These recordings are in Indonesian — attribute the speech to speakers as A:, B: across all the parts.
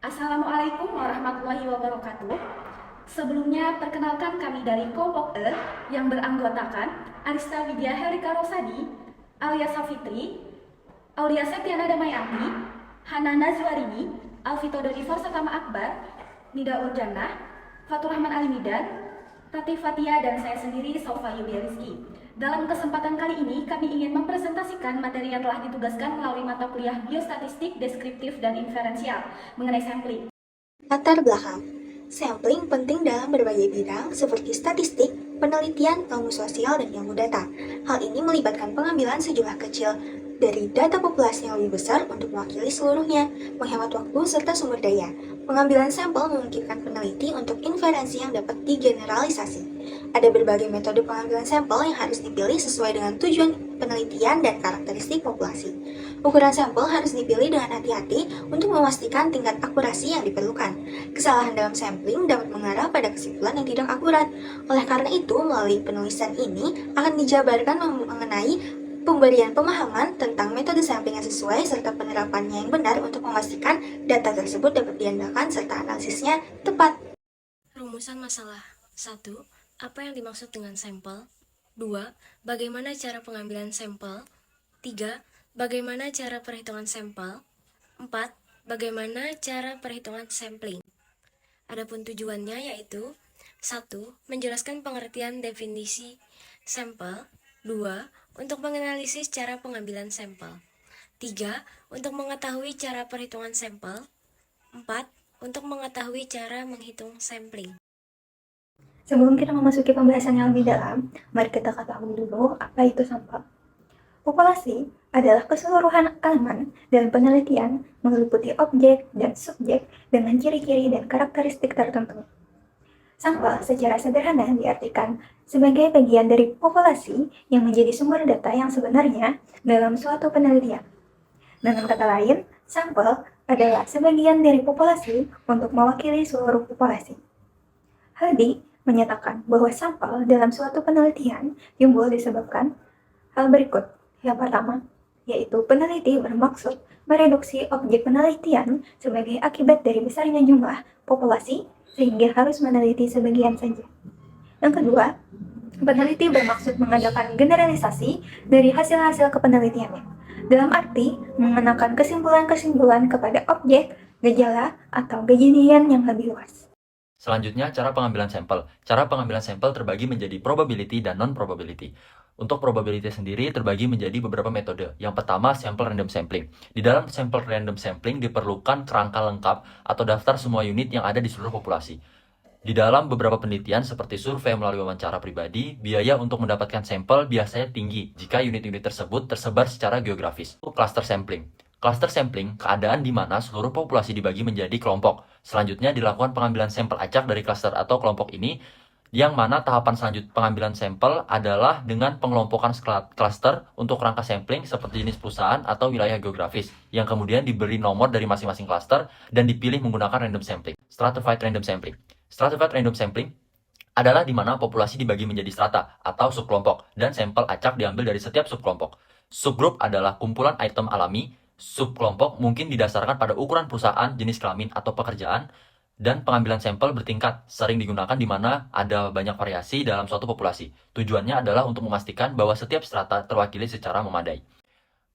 A: Assalamualaikum warahmatullahi wabarakatuh. Sebelumnya, perkenalkan kami dari kelompok E yang beranggotakan Arista Widya Helika Rosadi, Alia Safitri, Aulia Septiana Damayanti, Hana Nazwarini, Alvito Dodi Forsatama Akbar, Nida Urjana, Fatur Rahman Alimidan, Tati Fatia, dan saya sendiri Sofa Yulia Rizky. Dalam kesempatan kali ini, kami ingin mempresentasikan materi yang telah ditugaskan melalui mata kuliah Biostatistik, Deskriptif, dan Inferensial mengenai sampling.
B: Latar belakang. Sampling penting dalam berbagai bidang seperti statistik, penelitian, ilmu sosial, dan ilmu data. Hal ini melibatkan pengambilan sejumlah kecil dari data populasi yang lebih besar untuk mewakili seluruhnya, menghemat waktu serta sumber daya. Pengambilan sampel memungkinkan peneliti untuk inferensi yang dapat digeneralisasi. Ada berbagai metode pengambilan sampel yang harus dipilih sesuai dengan tujuan penelitian dan karakteristik populasi. Ukuran sampel harus dipilih dengan hati-hati untuk memastikan tingkat akurasi yang diperlukan. Kesalahan dalam sampling dapat mengarah pada kesimpulan yang tidak akurat. Oleh karena itu, melalui penulisan ini akan dijabarkan mengenai pemberian pemahaman tentang metode sampling yang sesuai serta penerapannya yang benar untuk memastikan data tersebut dapat diandalkan serta analisisnya tepat.
C: Rumusan masalah. 1. Apa yang dimaksud dengan sampel? 2. Bagaimana cara pengambilan sampel? 3. Bagaimana cara perhitungan sampel? 4. Bagaimana cara perhitungan sampling? Adapun tujuannya yaitu 1. Menjelaskan pengertian definisi sampel. 2. Untuk menganalisis cara pengambilan sampel. 3. Untuk mengetahui cara perhitungan sampel. 4. Untuk mengetahui cara menghitung sampling.
D: Sebelum kita memasuki pembahasan yang lebih dalam, mari kita ketahui dulu apa itu sampel. Populasi adalah keseluruhan elemen dalam penelitian meliputi objek dan subjek dengan ciri-ciri dan karakteristik tertentu. Sampel secara sederhana diartikan sebagai bagian dari populasi yang menjadi sumber data yang sebenarnya dalam suatu penelitian. Dengan kata lain, sampel adalah sebagian dari populasi untuk mewakili seluruh populasi. Hardy menyatakan bahwa sampel dalam suatu penelitian timbul disebabkan hal berikut. Yang pertama, yaitu peneliti bermaksud mereduksi objek penelitian sebagai akibat dari besarnya jumlah populasi sehingga harus meneliti sebagian saja. Yang kedua, peneliti bermaksud mengadakan generalisasi dari hasil-hasil kepenelitiannya, dalam arti mengenakan kesimpulan-kesimpulan kepada objek, gejala, atau kejadian yang lebih luas.
E: Selanjutnya, cara pengambilan sampel. Cara pengambilan sampel terbagi menjadi probability dan non-probability. Untuk probability sendiri terbagi menjadi beberapa metode. Yang pertama, sample random sampling. Di dalam sample random sampling diperlukan kerangka lengkap atau daftar semua unit yang ada di seluruh populasi. Di dalam beberapa penelitian seperti survei melalui wawancara pribadi, biaya untuk mendapatkan sampel biasanya tinggi jika unit-unit tersebut tersebar secara geografis. Cluster sampling. Cluster sampling, keadaan di mana seluruh populasi dibagi menjadi kelompok. Selanjutnya dilakukan pengambilan sampel acak dari cluster atau kelompok ini, yang mana tahapan selanjutnya pengambilan sampel adalah dengan pengelompokan cluster untuk rangka sampling seperti jenis perusahaan atau wilayah geografis, yang kemudian diberi nomor dari masing-masing cluster dan dipilih menggunakan random sampling. Stratified random sampling. Stratified random sampling adalah di mana populasi dibagi menjadi strata atau subkelompok dan sampel acak diambil dari setiap subkelompok. Subgroup adalah kumpulan item alami. Subkelompok mungkin didasarkan pada ukuran perusahaan, jenis kelamin atau pekerjaan, dan pengambilan sampel bertingkat sering digunakan di mana ada banyak variasi dalam suatu populasi. Tujuannya adalah untuk memastikan bahwa setiap strata terwakili secara memadai.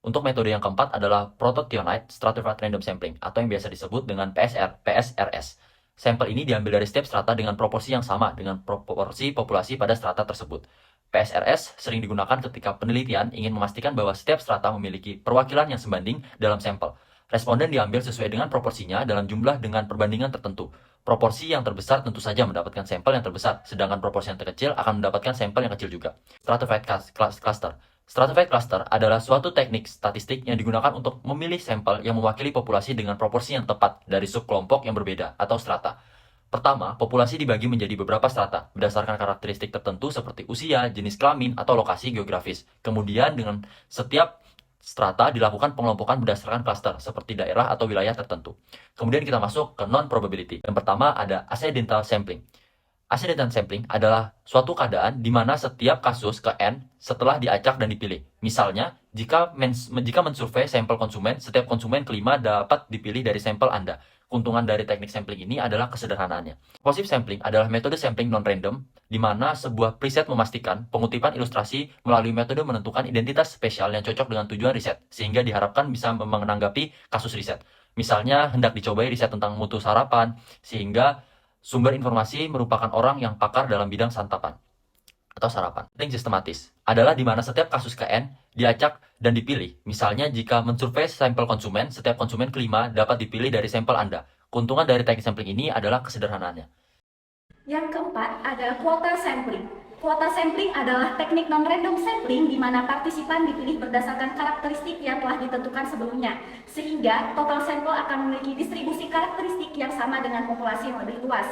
E: Untuk metode yang keempat adalah protothionite stratified random sampling atau yang biasa disebut dengan PSRS. Sampel ini diambil dari setiap strata dengan proporsi yang sama dengan proporsi populasi pada strata tersebut. PSRS sering digunakan ketika penelitian ingin memastikan bahwa setiap strata memiliki perwakilan yang sebanding dalam sampel. Responden diambil sesuai dengan proporsinya dalam jumlah dengan perbandingan tertentu. Proporsi yang terbesar tentu saja mendapatkan sampel yang terbesar, sedangkan proporsi yang terkecil akan mendapatkan sampel yang kecil juga. Stratified cluster. Stratified cluster adalah suatu teknik statistik yang digunakan untuk memilih sampel yang mewakili populasi dengan proporsi yang tepat dari subkelompok yang berbeda atau strata. Pertama, populasi dibagi menjadi beberapa strata berdasarkan karakteristik tertentu seperti usia, jenis kelamin, atau lokasi geografis. Kemudian dengan setiap strata dilakukan pengelompokan berdasarkan klaster seperti daerah atau wilayah tertentu. Kemudian kita masuk ke non-probability. Yang pertama ada accidental sampling. Accidental sampling adalah suatu keadaan di mana setiap kasus ke N setelah diacak dan dipilih. Misalnya, jika mensurvei sampel konsumen, setiap konsumen kelima dapat dipilih dari sampel Anda. Keuntungan dari teknik sampling ini adalah kesederhanaannya. Positive sampling adalah metode sampling non-random, di mana sebuah preset memastikan pengutipan ilustrasi melalui metode menentukan identitas spesial yang cocok dengan tujuan riset, sehingga diharapkan bisa menanggapi kasus riset. Misalnya, hendak dicobai riset tentang mutu sarapan, sehingga sumber informasi merupakan orang yang pakar dalam bidang santapan atau sarapan. Sampling sistematis adalah di mana setiap kasus KN diacak dan dipilih. Misalnya, jika mensurvei sampel konsumen, setiap konsumen kelima dapat dipilih dari sampel Anda. Keuntungan dari teknik sampling ini adalah kesederhanaannya.
A: Yang keempat adalah quota sampling. Quota sampling adalah teknik non-random sampling di mana partisipan dipilih berdasarkan karakteristik yang telah ditentukan sebelumnya, sehingga total sampel akan memiliki distribusi karakteristik yang sama dengan populasi yang lebih luas.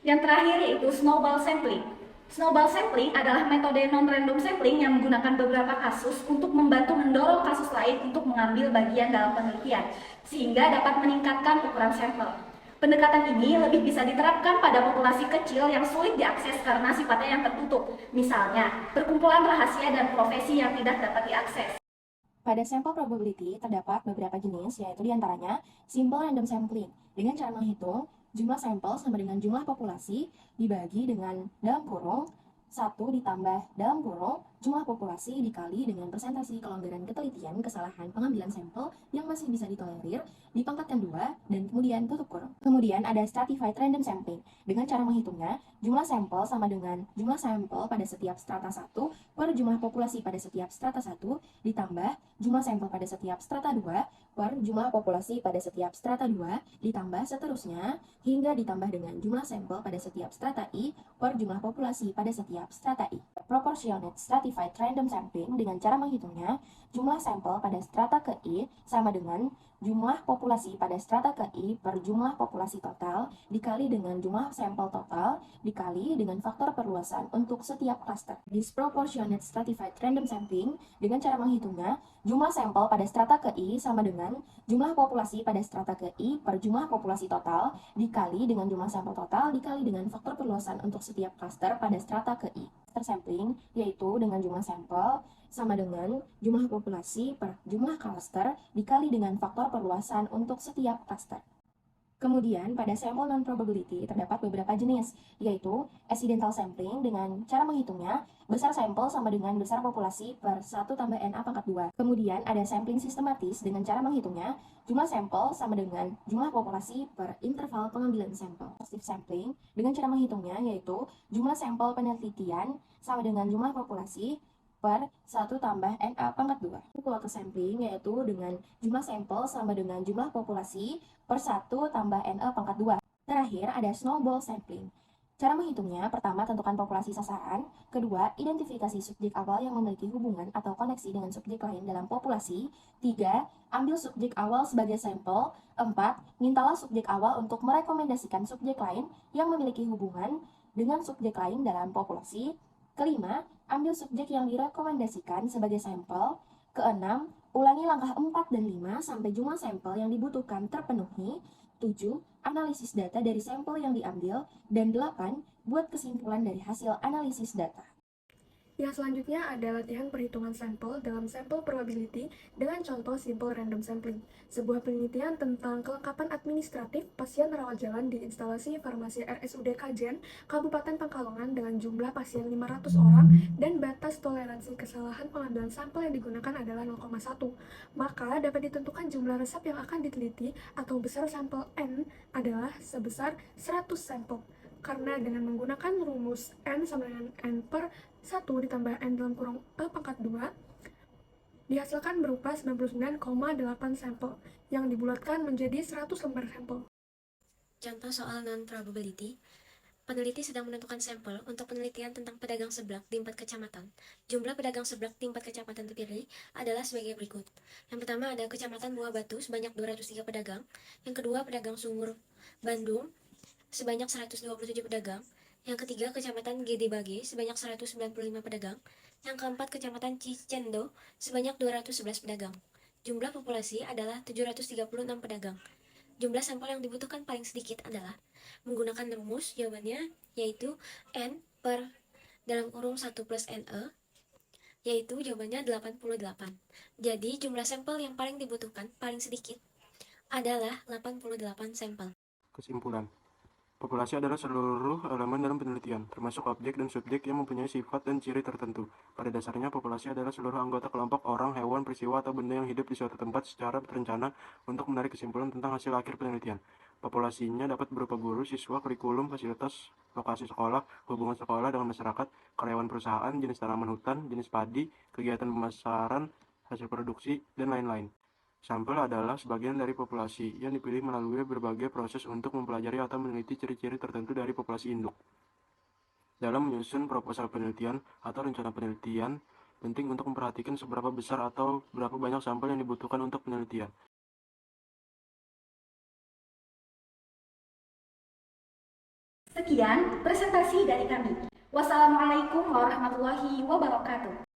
A: Yang terakhir yaitu snowball sampling. Snowball sampling adalah metode non-random sampling yang menggunakan beberapa kasus untuk membantu mendorong kasus lain untuk mengambil bagian dalam penelitian, sehingga dapat meningkatkan ukuran sampel. Pendekatan ini lebih bisa diterapkan pada populasi kecil yang sulit diakses karena sifatnya yang tertutup, misalnya perkumpulan rahasia dan profesi yang tidak dapat diakses.
F: Pada sampel probability terdapat beberapa jenis, yaitu diantaranya simple random sampling dengan cara menghitung jumlah sampel sama dengan jumlah populasi dibagi dengan dalam kurung 1 ditambah dalam kurung jumlah populasi dikali dengan persentase kelonggaran ketelitian kesalahan pengambilan sampel yang masih bisa ditolerir dipangkatkan 2 dan kemudian tutup kurung. Kemudian ada stratified random sampling dengan cara menghitungnya jumlah sampel sama dengan jumlah sampel pada setiap strata 1 per jumlah populasi pada setiap strata 1 ditambah jumlah sampel pada setiap strata 2 per jumlah populasi pada setiap strata 2 ditambah seterusnya hingga ditambah dengan jumlah sampel pada setiap strata I per jumlah populasi pada setiap strata I. Proportionate stratified random sampling dengan cara menghitungnya jumlah sampel pada strata ke I sama dengan jumlah populasi pada strata ke I per jumlah populasi total dikali dengan jumlah sampel total dikali dengan faktor perluasan untuk setiap cluster. Disproportionate stratified random sampling dengan cara menghitungnya jumlah sampel pada strata ke I sama dengan jumlah populasi pada strata ke I per jumlah populasi total dikali dengan jumlah sampel total dikali dengan faktor perluasan untuk setiap cluster pada strata ke I. Cluster sampling yaitu dengan jumlah sampel sama dengan jumlah populasi per jumlah cluster dikali dengan faktor perluasan untuk setiap cluster. Kemudian pada sampel non-probability terdapat beberapa jenis, yaitu accidental sampling dengan cara menghitungnya besar sampel sama dengan besar populasi per 1 tambah NA pangkat 2. Kemudian ada sampling sistematis dengan cara menghitungnya jumlah sampel sama dengan jumlah populasi per interval pengambilan sampel. Positive sampling dengan cara menghitungnya yaitu jumlah sampel penelitian sama dengan jumlah populasi per 1 tambah NA pangkat 2. Quota sampling yaitu dengan jumlah sampel sama dengan jumlah populasi per 1 tambah NA pangkat 2. Terakhir ada snowball sampling. Cara menghitungnya, pertama tentukan populasi sasaran, kedua identifikasi subjek awal yang memiliki hubungan atau koneksi dengan subjek lain dalam populasi, 3. Ambil subjek awal sebagai sampel, 4. Mintalah subjek awal untuk merekomendasikan subjek lain yang memiliki hubungan dengan subjek lain dalam populasi, kelima, ambil subjek yang direkomendasikan sebagai sampel. Keenam, ulangi langkah 4 dan 5 sampai jumlah sampel yang dibutuhkan terpenuhi. 7. Analisis data dari sampel yang diambil. Dan 8. Buat kesimpulan dari hasil analisis data.
G: Yang selanjutnya ada latihan perhitungan sampel dalam sampel probability dengan contoh simple random sampling. Sebuah penelitian tentang kelengkapan administratif pasien rawat jalan di instalasi farmasi RSUD Kajen, Kabupaten Pekalongan dengan jumlah pasien 500 orang dan batas toleransi kesalahan pengambilan sampel yang digunakan adalah 0,1. Maka dapat ditentukan jumlah resep yang akan diteliti atau besar sampel N adalah sebesar 100 sampel. Karena dengan menggunakan rumus N sama dengan N per 1 ditambah N dalam kurung E pangkat 2 dihasilkan berupa 99,8 sampel yang dibulatkan menjadi 100 lembar sampel.
C: Contoh soal non-probability. Peneliti sedang menentukan sampel untuk penelitian tentang pedagang seblak di 4 kecamatan. Jumlah pedagang seblak di 4 kecamatan terpilih adalah sebagai berikut. Yang pertama ada Kecamatan Buah Batu sebanyak 203 pedagang. Yang kedua pedagang Sumur Bandung sebanyak 127 pedagang. Yang ketiga Kecamatan Gede Bage sebanyak 195 pedagang. Yang keempat Kecamatan Cicendo sebanyak 211 pedagang. Jumlah populasi adalah 736 pedagang. Jumlah sampel yang dibutuhkan paling sedikit adalah menggunakan rumus, jawabannya yaitu N per dalam kurung 1 plus NE, yaitu jawabannya 88. Jadi jumlah sampel yang paling dibutuhkan paling sedikit adalah 88 sampel.
H: Kesimpulan. Populasi adalah seluruh elemen dalam penelitian, termasuk objek dan subjek yang mempunyai sifat dan ciri tertentu. Pada dasarnya, populasi adalah seluruh anggota kelompok orang, hewan, peristiwa, atau benda yang hidup di suatu tempat secara terencana untuk menarik kesimpulan tentang hasil akhir penelitian. Populasinya dapat berupa guru, siswa, kurikulum, fasilitas, lokasi sekolah, hubungan sekolah dengan masyarakat, karyawan perusahaan, jenis tanaman hutan, jenis padi, kegiatan pemasaran, hasil produksi, dan lain-lain. Sampel adalah sebagian dari populasi yang dipilih melalui berbagai proses untuk mempelajari atau meneliti ciri-ciri tertentu dari populasi induk. Dalam menyusun proposal penelitian atau rencana penelitian, penting untuk memperhatikan seberapa besar atau berapa banyak sampel yang dibutuhkan untuk penelitian.
A: Sekian presentasi dari kami. Wassalamualaikum warahmatullahi wabarakatuh.